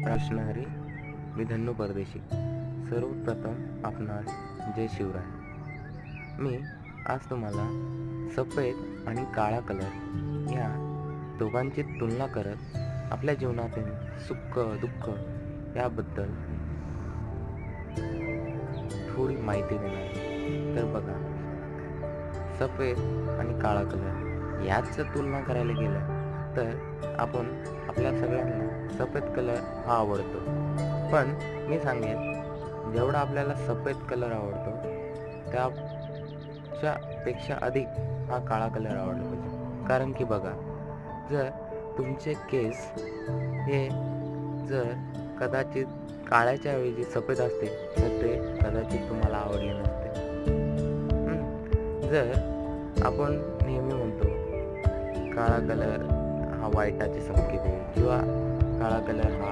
प्रश्न हरी मी धन्नू परदेशी. सर्वप्रथम आपणास जय शिवराय. मी आज तुम्हाला सफेद आणि काळा कलर या दोघांची तुलना करत आपल्या जीवनातील सुख दुःख याबद्दल थोडी माहिती देणार आहे. तर बघा, सफेद आणि काळा कलर याच तुलना करायला गेलं तर आपण आपल्या सगळ्यांना सफेद कलर हा आवडतो. पण मी सांगेन, जेवढा आपल्याला सफेद कलर आवडतो त्याच्यापेक्षा अधिक हा काळा कलर आवडला पाहिजे. कारण की बघा, जर तुमचे केस हे जर कदाचित काळ्याच्या ऐवजी सफेद असते तर ते कदाचित तुम्हाला आवडले नसते. जर आपण नेहमी म्हणतो काळा कलर हा वाईटाचे संकेत आहे किंवा काळा कलर हा